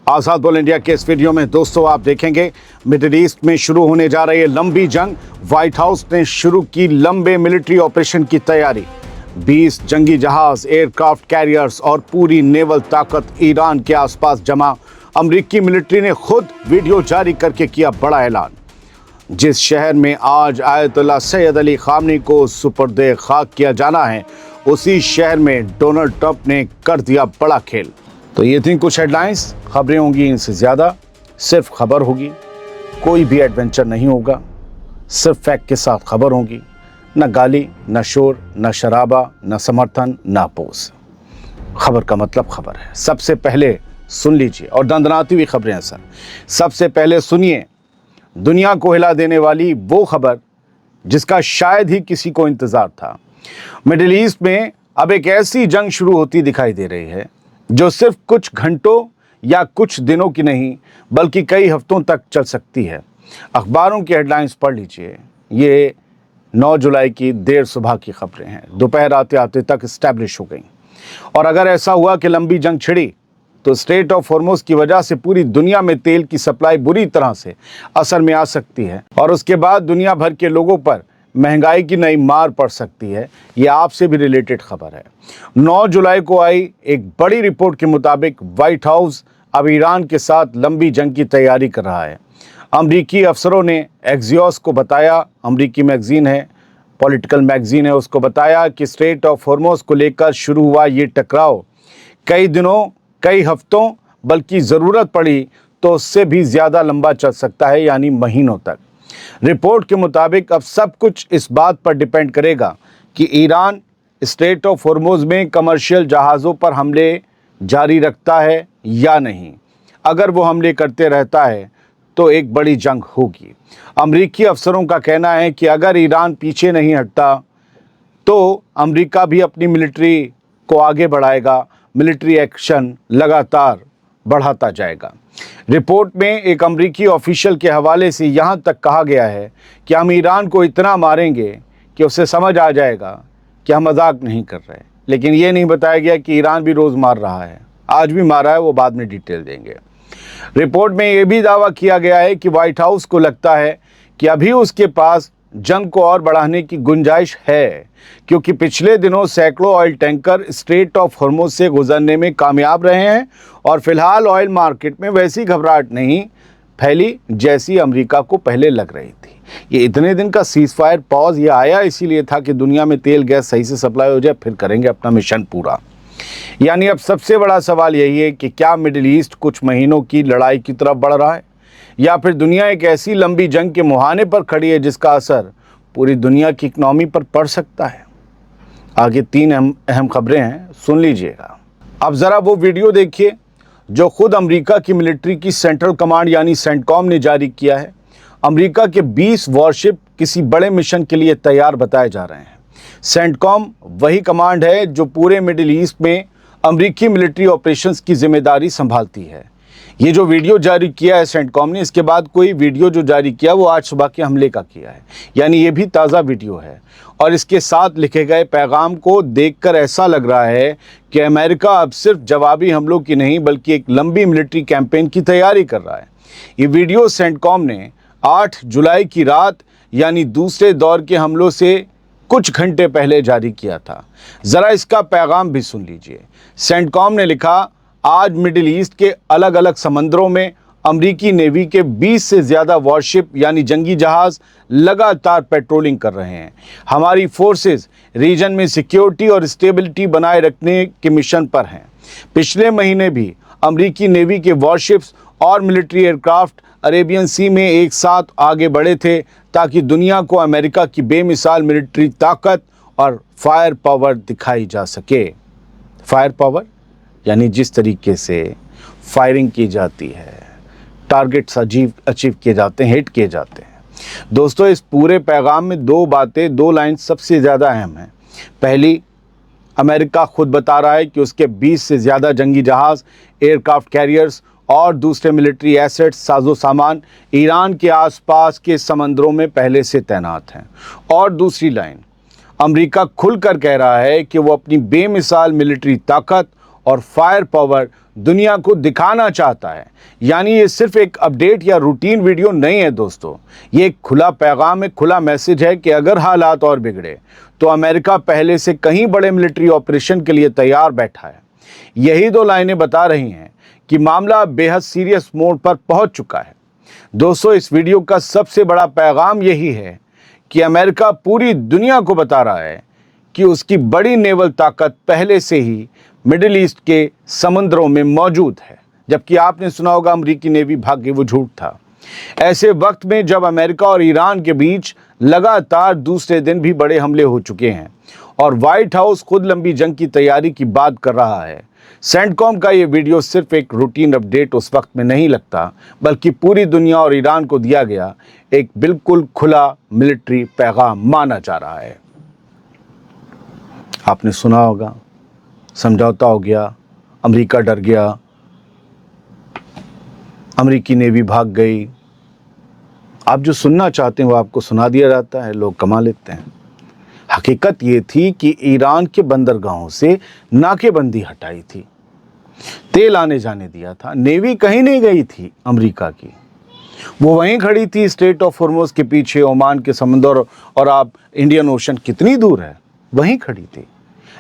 आज़ाद बोल इंडिया के इस वीडियो में दोस्तों आप देखेंगे मिडिल ईस्ट में शुरू होने जा रही है लंबी जंग। व्हाइट हाउस ने शुरू की लंबे मिलिट्री ऑपरेशन की तैयारी। 20 जंगी जहाज, एयरक्राफ्ट कैरियर्स और पूरी नेवल ताकत ईरान के आसपास जमा। अमरीकी मिलिट्री ने खुद वीडियो जारी करके किया बड़ा ऐलान। जिस शहर में आज आयतुल्लाह सैयद अली खामनी को सुपर्दे खाक किया जाना है, उसी शहर में डोनाल्ड ट्रंप ने कर दिया बड़ा खेल। तो ये थी कुछ हेडलाइंस। खबरें होंगी इनसे ज़्यादा, सिर्फ खबर होगी, कोई भी एडवेंचर नहीं होगा, सिर्फ फैक्ट के साथ खबर होगी। न गाली, न शोर, न शराबा, न समर्थन, न अपोज। खबर का मतलब खबर है। सबसे पहले सुन लीजिए, और दंदनाती हुई खबरें हैं सर। सबसे पहले सुनिए दुनिया को हिला देने वाली वो खबर जिसका शायद ही किसी को इंतज़ार था। मिडिल ईस्ट में अब एक ऐसी जंग शुरू होती दिखाई दे रही है जो सिर्फ कुछ घंटों या कुछ दिनों की नहीं बल्कि कई हफ्तों तक चल सकती है। अखबारों की हेडलाइंस पढ़ लीजिए। ये 9 जुलाई की देर सुबह की खबरें हैं, दोपहर आते आते तक इस्टेब्लिश हो गई। और अगर ऐसा हुआ कि लंबी जंग छिड़ी तो स्ट्रेट ऑफ हॉर्मुज़ की वजह से पूरी दुनिया में तेल की सप्लाई बुरी तरह से असर में आ सकती है और उसके बाद दुनिया भर के लोगों पर महंगाई की नई मार पड़ सकती है। ये आपसे भी रिलेटेड खबर है। 9 जुलाई को आई एक बड़ी रिपोर्ट के मुताबिक व्हाइट हाउस अब ईरान के साथ लंबी जंग की तैयारी कर रहा है। अमरीकी अफसरों ने एक्सियोस को बताया, अमरीकी मैगजीन है, पॉलिटिकल मैगजीन है, उसको बताया कि स्ट्रेट ऑफ हॉर्मुज़ को लेकर शुरू हुआ ये टकराव कई दिनों, कई हफ्तों, बल्कि ज़रूरत पड़ी तो उससे भी ज़्यादा लंबा चल सकता है, यानी महीनों तक। रिपोर्ट के मुताबिक अब सब कुछ इस बात पर डिपेंड करेगा कि ईरान स्ट्रेट ऑफ हॉर्मुज़ में कमर्शियल जहाज़ों पर हमले जारी रखता है या नहीं। अगर वो हमले करते रहता है तो एक बड़ी जंग होगी। अमरीकी अफसरों का कहना है कि अगर ईरान पीछे नहीं हटता तो अमरीका भी अपनी मिलिट्री को आगे बढ़ाएगा, मिलिट्री एक्शन लगातार बढ़ाता जाएगा। रिपोर्ट में एक अमरीकी ऑफिशियल के हवाले से यहाँ तक कहा गया है कि हम ईरान को इतना मारेंगे कि उसे समझ आ जाएगा कि हम मजाक नहीं कर रहे। लेकिन ये नहीं बताया गया कि ईरान भी रोज़ मार रहा है, आज भी मारा है, वो बाद में डिटेल देंगे। रिपोर्ट में ये भी दावा किया गया है कि व्हाइट हाउस को लगता है कि अभी उसके पास जंग को और बढ़ाने की गुंजाइश है, क्योंकि पिछले दिनों सैकड़ों oil tanker straight of Hormuz से गुजरने में कामयाब रहे हैं और फिलहाल ऑयल मार्केट में वैसी घबराहट नहीं फैली जैसी अमेरिका को पहले लग रही थी। ये इतने दिन का सीज फायर पॉज ये आया इसीलिए था कि दुनिया में तेल गैस सही से सप्लाई हो जाए, फिर करेंगे अपना मिशन पूरा। यानी अब सबसे बड़ा सवाल यही है कि क्या मिडिल ईस्ट कुछ महीनों की लड़ाई की तरफ बढ़ रहा है या फिर दुनिया एक ऐसी लंबी जंग के मुहाने पर खड़ी है जिसका असर पूरी दुनिया की इकनॉमी पर पड़ सकता है। आगे 3 अहम खबरें हैं, सुन लीजिएगा। अब ज़रा वो वीडियो देखिए जो खुद अमेरिका की मिलिट्री की सेंट्रल कमांड यानी सेंटकॉम ने जारी किया है। अमेरिका के 20 वॉरशिप किसी बड़े मिशन के लिए तैयार बताए जा रहे हैं। सेंटकॉम वही कमांड है जो पूरे मिडिल ईस्ट में अमेरिकी मिलिट्री ऑपरेशंस की जिम्मेदारी संभालती है। ये जो वीडियो जारी किया है सेंटकॉम ने, इसके बाद कोई वीडियो जो जारी किया वो आज सुबह के हमले का किया है, यानी ये भी ताज़ा वीडियो है। और इसके साथ लिखे गए पैगाम को देखकर ऐसा लग रहा है कि अमेरिका अब सिर्फ जवाबी हमलों की नहीं बल्कि एक लंबी मिलिट्री कैंपेन की तैयारी कर रहा है। ये वीडियो सेंटकॉम ने 8 जुलाई की रात यानी दूसरे दौर के हमलों से कुछ घंटे पहले जारी किया था। ज़रा इसका पैगाम भी सुन लीजिए। सेंटकॉम ने लिखा, आज मिडिल ईस्ट के अलग अलग समंदरों में अमरीकी नेवी के 20 से ज़्यादा वॉरशिप यानी जंगी जहाज़ लगातार पेट्रोलिंग कर रहे हैं। हमारी फोर्सेस रीजन में सिक्योरिटी और स्टेबिलिटी बनाए रखने के मिशन पर हैं। पिछले महीने भी अमरीकी नेवी के वॉरशिप्स और मिलिट्री एयरक्राफ्ट अरेबियन सी में एक साथ आगे बढ़े थे ताकि दुनिया को अमेरिका की बेमिसाल मिलिट्री ताकत और फायर पावर दिखाई जा सके। फायर पावर यानी जिस तरीके से फायरिंग की जाती है, टारगेट्स अचीव किए जाते हैं, हिट किए जाते हैं। दोस्तों इस पूरे पैगाम में 2 बातें, 2 लाइन सबसे ज़्यादा अहम हैं। पहली, अमेरिका खुद बता रहा है कि उसके 20 से ज़्यादा जंगी जहाज़, एयरक्राफ्ट कैरियर्स और दूसरे मिलिट्री एसेट्स, साजो सामान ईरान के आसपास के समंदरों में पहले से तैनात हैं। और दूसरी लाइन, अमेरिका खुलकर कह रहा है कि वो अपनी बेमिसाल मिलिट्री ताकत और फायर पावर दुनिया को दिखाना चाहता है। यानी ये सिर्फ एक अपडेट या रूटीन वीडियो नहीं है दोस्तों, ये एक खुला पैगाम है, खुला मैसेज है कि अगर हालात और बिगड़े तो अमेरिका पहले से कहीं बड़े मिलिट्री ऑपरेशन के लिए तैयार बैठा है। यही दो लाइनें बता रही हैं कि मामला बेहद सीरियस मोड पर पहुंच चुका है। दोस्तों, इस वीडियो का सबसे बड़ा पैगाम यही है कि अमेरिका पूरी दुनिया को बता रहा है कि उसकी बड़ी नेवल ताकत पहले से ही मिडिल ईस्ट के समुद्रों में मौजूद है। जबकि आपने सुना होगा अमेरिकी नेवी भाग गई, वो झूठ था। ऐसे वक्त में जब अमेरिका और ईरान के बीच लगातार दूसरे दिन भी बड़े हमले हो चुके हैं और व्हाइट हाउस खुद लंबी जंग की तैयारी की बात कर रहा है, सेंटकॉम का ये वीडियो सिर्फ एक रूटीन अपडेट उस वक्त में नहीं लगता, बल्कि पूरी दुनिया और ईरान को दिया गया एक बिल्कुल खुला मिलिट्री पैगाम माना जा रहा है। आपने सुना होगा, समझौता हो गया, अमेरिका डर गया, अमेरिकी नेवी भाग गई। आप जो सुनना चाहते हैं वो आपको सुना दिया जाता है, लोग कमा लेते हैं। हकीकत ये थी कि ईरान के बंदरगाहों से नाकेबंदी हटाई थी, तेल आने जाने दिया था, नेवी कहीं नहीं गई थी अमेरिका की, वो वहीं खड़ी थी स्ट्रेट ऑफ हॉर्मुज़ के पीछे, ओमान के समंदर, और आप इंडियन ओशन कितनी दूर है, वहीं खड़ी थी।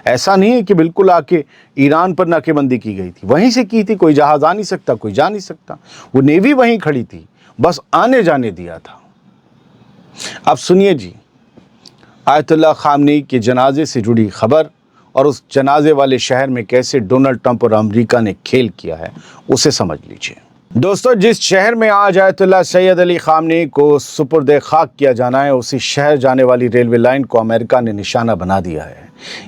ऐसा नहीं है कि बिल्कुल आके ईरान पर नाकेबंदी की गई थी, वहीं से की थी, कोई जहाज आ नहीं सकता, कोई जा नहीं सकता, वो नेवी वहीं खड़ी थी, बस आने जाने दिया था। अब सुनिए जी, आयतुल्लाह खामनेई के जनाजे से जुड़ी खबर और उस जनाजे वाले शहर में कैसे डोनाल्ड ट्रंप और अमेरिका ने खेल किया है, उसे समझ लीजिए। दोस्तों, जिस शहर में आज आयतुल्लाह सैयद अली खामनेई को सुपुर्द खाक किया जाना है, उसी शहर जाने वाली रेलवे लाइन को अमेरिका ने निशाना बना दिया है।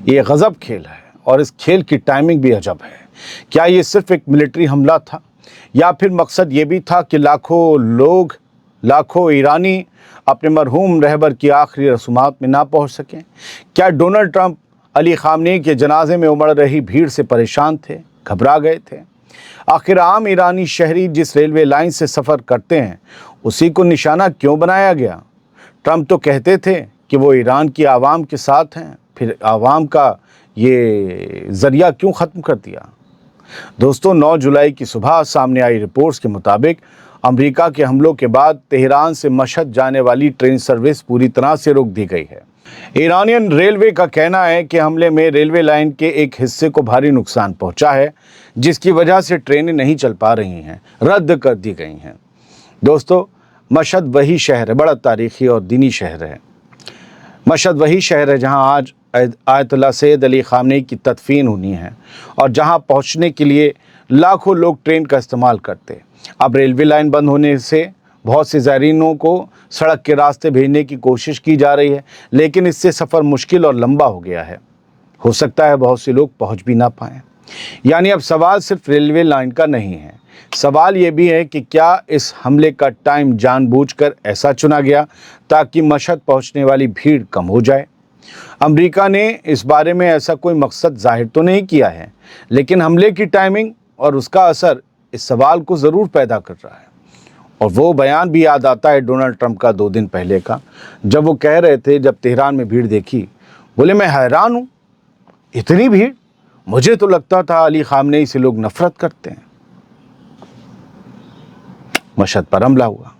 ये गजब खेल है और इस खेल की टाइमिंग भी अजब है। क्या ये सिर्फ एक मिलिट्री हमला था या फिर मकसद ये भी था कि लाखों लोग, लाखों ईरानी अपने मरहूम रहबर की आखिरी रसूमात में ना पहुंच सकें? क्या डोनाल्ड ट्रंप अली खामनेई के जनाजे में उमड़ रही भीड़ से परेशान थे, घबरा गए थे? आखिर आम ईरानी शहरी जिस रेलवे लाइन से सफ़र करते हैं उसी को निशाना क्यों बनाया गया? ट्रंप तो कहते थे कि वो ईरान की आवाम के साथ हैं, फिर आवाम का ये ज़रिया क्यों ख़त्म कर दिया? दोस्तों, 9 जुलाई की सुबह सामने आई रिपोर्ट्स के मुताबिक अमेरिका के हमलों के बाद तेहरान से मशहद जाने वाली ट्रेन सर्विस पूरी तरह से रोक दी गई है। ईरानियन रेलवे का कहना है कि हमले में रेलवे लाइन के एक हिस्से को भारी नुकसान पहुंचा है, जिसकी वजह से ट्रेनें नहीं चल पा रही हैं, रद्द कर दी गई हैं। दोस्तों, मशहद वही शहर है, बड़ा तारीखी और दीनी शहर है। मशहद वही शहर है जहां आज आयतुल्लाह सैयद अली खामनेई की तदफीन होनी है और जहां पहुंचने के लिए लाखों लोग ट्रेन का इस्तेमाल करते। अब रेलवे लाइन बंद होने से बहुत से ज़ायरीनों को सड़क के रास्ते भेजने की कोशिश की जा रही है, लेकिन इससे सफ़र मुश्किल और लंबा हो गया है। हो सकता है बहुत से लोग पहुंच भी ना पाएँ। यानी अब सवाल सिर्फ रेलवे लाइन का नहीं है, सवाल ये भी है कि क्या इस हमले का टाइम जानबूझकर ऐसा चुना गया ताकि मशहद पहुंचने वाली भीड़ कम हो जाए? अमेरिका ने इस बारे में ऐसा कोई मकसद जाहिर तो नहीं किया है, लेकिन हमले की टाइमिंग और उसका असर इस सवाल को ज़रूर पैदा कर रहा है। और वो बयान भी याद आता है डोनाल्ड ट्रंप का 2 दिन पहले का, जब वो कह रहे थे, जब तेहरान में भीड़ देखी, बोले मैं हैरान हूँ, इतनी भीड़, मुझे तो लगता था अली खामनेई से लोग नफरत करते हैं। मशहद पर हमला हुआ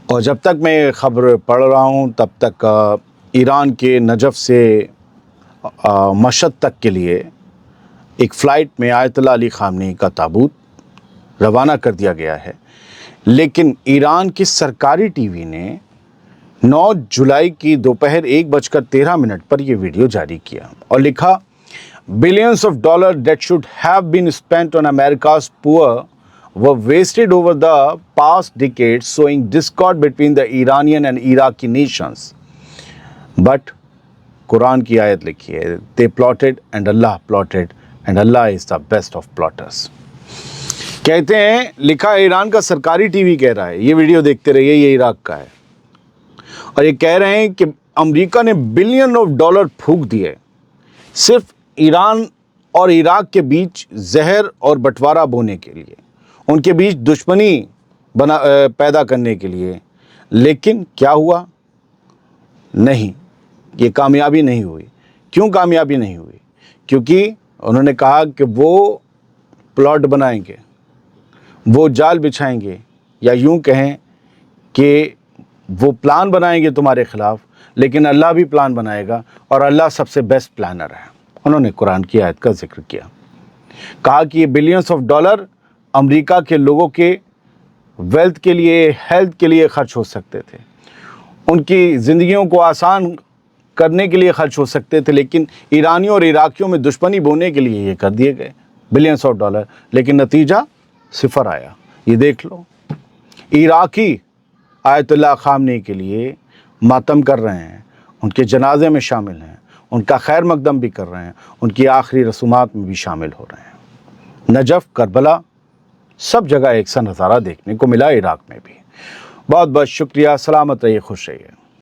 और जब तक मैं खबर पढ़ रहा हूँ तब तक ईरान के नजफ से मशहद तक के लिए एक फ़्लाइट में आयतुल्लाह अली खामनेई का ताबूत रवाना कर दिया गया है। लेकिन ईरान की सरकारी टीवी ने 9 जुलाई की दोपहर 1:13 पर यह वीडियो जारी किया और लिखा, billions of dollar that should have been spent on America's poor were wasted over the past decades, showing discord between the Iranian and Iraqi nations. But Quran की आयत लिखी है, they plotted and Allah plotted and Allah is the best of plotters. कहते हैं, लिखा है, Iran का सरकारी टीवी कह रहा है, ये वीडियो देखते रहिए, ये इराक का है, और ये कह रहे हैं कि अमेरिका ने बिलियन ऑफ डॉलर फूंक दिए सिर्फ ईरान और इराक के बीच जहर और बंटवारा बोने के लिए, उनके बीच दुश्मनी पैदा करने के लिए। लेकिन क्या हुआ? नहीं, ये कामयाबी नहीं हुई। क्यों कामयाबी नहीं हुई? क्योंकि انہوں نے کہا کہ وہ پلاٹ بنائیں گے، وہ جال بچھائیں گے، یا یوں کہیں کہ وہ پلان بنائیں گے تمہارے خلاف، لیکن اللہ بھی پلان بنائے گا اور اللہ سب سے بیسٹ پلانر ہے۔ انہوں نے قرآن کی آیت کا ذکر کیا، کہا کہ یہ بلینز آف ڈالر امریکہ کے لوگوں کے ویلتھ کے لیے، ہیلتھ کے لیے خرچ ہو سکتے تھے، ان کی زندگیوں کو آسان کرنے کے لیے خرچ ہو سکتے تھے، لیکن ایرانیوں اور عراقیوں میں دشمنی بونے کے لیے یہ کر دیے گئے بلینز آف ڈالر، لیکن نتیجہ صفر آیا۔ یہ دیکھ لو، عراقی آیت اللہ خامنئی کے لیے ماتم کر رہے ہیں، ان کے جنازے میں شامل ہیں، ان کا خیر مقدم بھی کر رہے ہیں، ان کی آخری رسومات میں بھی شامل ہو رہے ہیں۔ نجف، کربلا، سب جگہ ایک سا نظارہ دیکھنے کو ملا، عراق میں بھی۔ بہت بہت شکریہ، سلامت رہیے، خوش رہیے۔